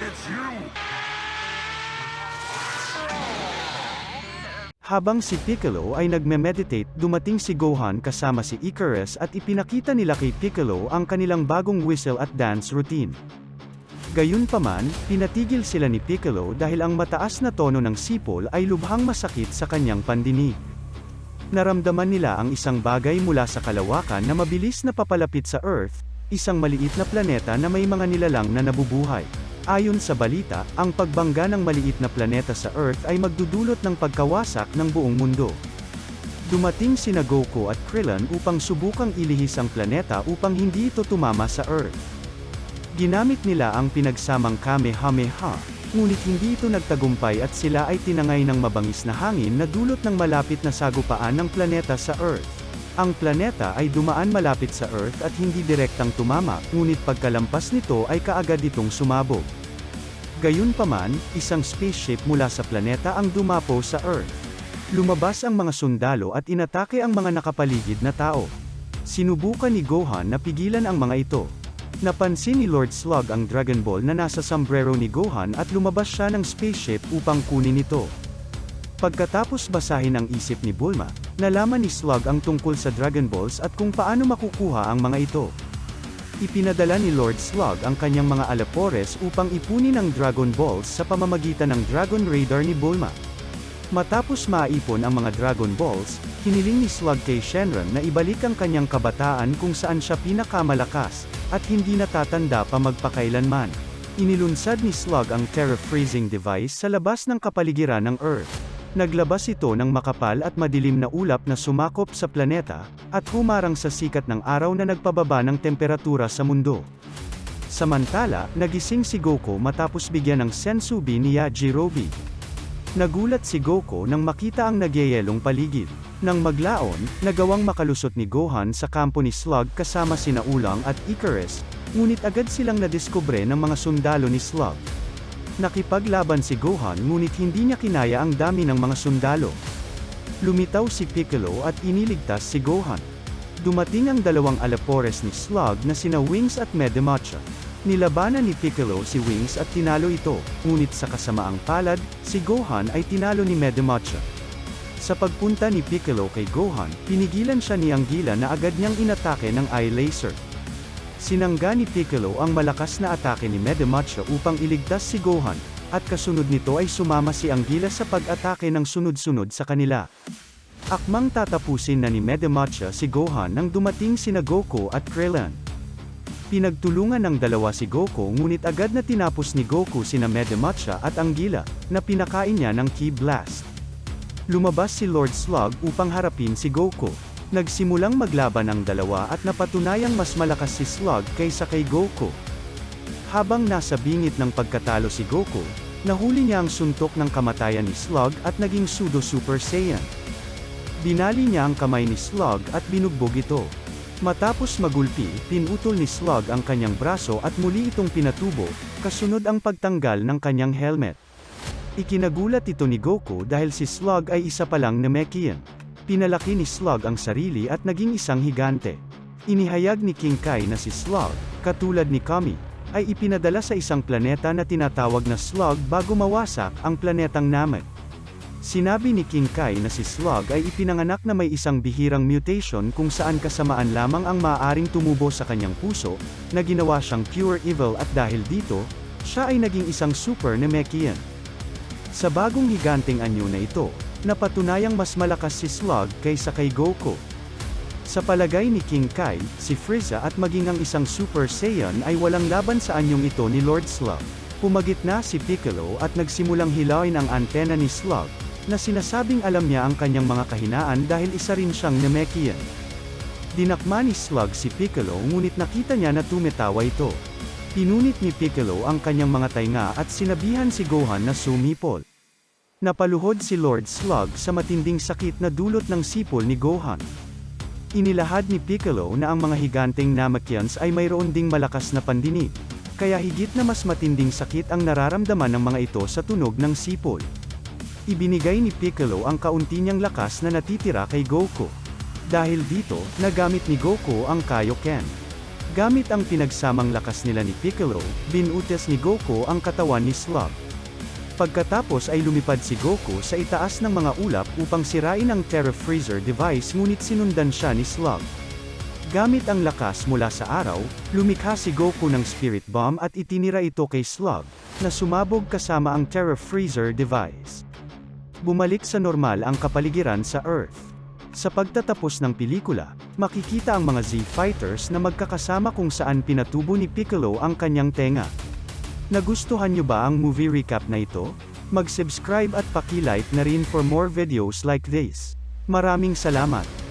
It's you! Habang si Piccolo ay nagme-meditate, dumating si Gohan kasama si Icarus at ipinakita nila kay Piccolo ang kanilang bagong whistle at dance routine. Gayunpaman, pinatigil sila ni Piccolo dahil ang mataas na tono ng sipol ay lubhang masakit sa kanyang pandinig. Naramdaman nila ang isang bagay mula sa kalawakan na mabilis na papalapit sa Earth, isang maliit na planeta na may mga nilalang na nabubuhay. Ayon sa balita, ang pagbangga ng maliit na planeta sa Earth ay magdudulot ng pagkawasak ng buong mundo. Dumating sina Goku at Krillin upang subukang ilihis ang planeta upang hindi ito tumama sa Earth. Ginamit nila ang pinagsamang Kamehameha, ngunit hindi ito nagtagumpay at sila ay tinangay ng mabangis na hangin na dulot ng malapit na sagupaan ng planeta sa Earth. Ang planeta ay dumaan malapit sa Earth at hindi direktang tumama, ngunit pagkalampas nito ay kaagad itong sumabog. Gayunpaman, isang spaceship mula sa planeta ang dumapo sa Earth. Lumabas ang mga sundalo at inatake ang mga nakapaligid na tao. Sinubukan ni Gohan na pigilan ang mga ito. Napansin ni Lord Slug ang Dragon Ball na nasa sombrero ni Gohan at lumabas siya ng spaceship upang kunin ito. Pagkatapos basahin ang isip ni Bulma, nalaman ni Slug ang tungkol sa Dragon Balls at kung paano makukuha ang mga ito. Ipinadala ni Lord Slug ang kanyang mga alapores upang ipunin ang Dragon Balls sa pamamagitan ng Dragon Radar ni Bulma. Matapos maipon ang mga Dragon Balls, hiniling ni Slug kay Shenron na ibalik ang kanyang kabataan kung saan siya pinakamalakas, at hindi natatanda pa magpakailanman. Inilunsad ni Slug ang Terra Freezing Device sa labas ng kapaligiran ng Earth. Naglabas ito ng makapal at madilim na ulap na sumakop sa planeta, at humarang sa sikat ng araw na nagpababa ng temperatura sa mundo. Samantala, nagising si Goku matapos bigyan ng Sensubi ni Yajirobe. Nagulat si Goku nang makita ang nagyayelong paligid. Nang maglaon, nagawang makalusot ni Gohan sa kampo ni Slug kasama sina Ulang at Icarus, ngunit agad silang nadiskubre ng mga sundalo ni Slug. Nakipaglaban si Gohan ngunit hindi niya kinaya ang dami ng mga sundalo. Lumitaw si Piccolo at iniligtas si Gohan. Dumating ang dalawang alapores ni Slug na sina Wings at Medemacha. Nilabanan ni Piccolo si Wings at tinalo ito, ngunit sa kasamaang palad, si Gohan ay tinalo ni Medemacha. Sa pagpunta ni Piccolo kay Gohan, pinigilan siya ni Anguila na agad niyang inatake ng eye laser. Sinangga ni Piccolo ang malakas na atake ni Medemacha upang iligtas si Gohan, at kasunod nito ay sumama si Anguila sa pag-atake ng sunod-sunod sa kanila. Akmang tatapusin na ni Medemacha si Gohan nang dumating sina Goku at Krillin. Pinagtulungan ng dalawa si Goku ngunit agad na tinapos ni Goku sina Medemacha at Anguila, na pinakain niya ng Ki Blast. Lumabas si Lord Slug upang harapin si Goku. Nagsimulang maglaban ang dalawa at napatunayang mas malakas si Slug kaysa kay Goku. Habang nasa bingit ng pagkatalo si Goku, nahuli niya ang suntok ng kamatayan ni Slug at naging Pseudo Super Saiyan. Binali niya ang kamay ni Slug at binugbog ito. Matapos magulpi, pinutol ni Slug ang kanyang braso at muli itong pinatubo, kasunod ang pagtanggal ng kanyang helmet. Ikinagulat ito ni Goku dahil si Slug ay isa palang Namekian. Pinalaki ni Slug ang sarili at naging isang higante. Inihayag ni King Kai na si Slug, katulad ni Kami, ay ipinadala sa isang planeta na tinatawag na Slug bago mawasak ang planetang Namek. Sinabi ni King Kai na si Slug ay ipinanganak na may isang bihirang mutation kung saan kasamaan lamang ang maaaring tumubo sa kanyang puso, na ginawa siyang pure evil at dahil dito, siya ay naging isang super Namekian. Sa bagong higanteng anyo na ito, napatunayang mas malakas si Slug kaysa kay Goku. Sa palagay ni King Kai, si Frieza at maging ang isang Super Saiyan ay walang laban sa anyong ito ni Lord Slug. Pumagitna si Piccolo at nagsimulang hilawin ang antena ni Slug, na sinasabing alam niya ang kanyang mga kahinaan dahil isa rin siyang Namekian. Dinakma ni Slug si Piccolo ngunit nakita niya na tumetawa ito. Pinunit ni Piccolo ang kanyang mga tainga at sinabihan si Gohan na sumipol. Napaluhod si Lord Slug sa matinding sakit na dulot ng sipol ni Gohan. Inilahad ni Piccolo na ang mga higanteng Namekians ay mayroon ding malakas na pandinig, kaya higit na mas matinding sakit ang nararamdaman ng mga ito sa tunog ng sipol. Ibinigay ni Piccolo ang kaunti niyang lakas na natitira kay Goku. Dahil dito, nagamit ni Goku ang Kaioken. Gamit ang pinagsamang lakas nila ni Piccolo, binutas ni Goku ang katawan ni Slug. Pagkatapos ay lumipad si Goku sa itaas ng mga ulap upang sirain ang Terra Freezer device ngunit sinundan siya ni Slug. Gamit ang lakas mula sa araw, lumikha si Goku ng Spirit Bomb at itinira ito kay Slug, na sumabog kasama ang Terra Freezer device. Bumalik sa normal ang kapaligiran sa Earth. Sa pagtatapos ng pelikula, makikita ang mga Z-Fighters na magkakasama kung saan pinatubo ni Piccolo ang kanyang tenga. Nagustuhan nyo ba ang movie recap na ito? Mag-subscribe at paki-like na rin for more videos like this. Maraming salamat!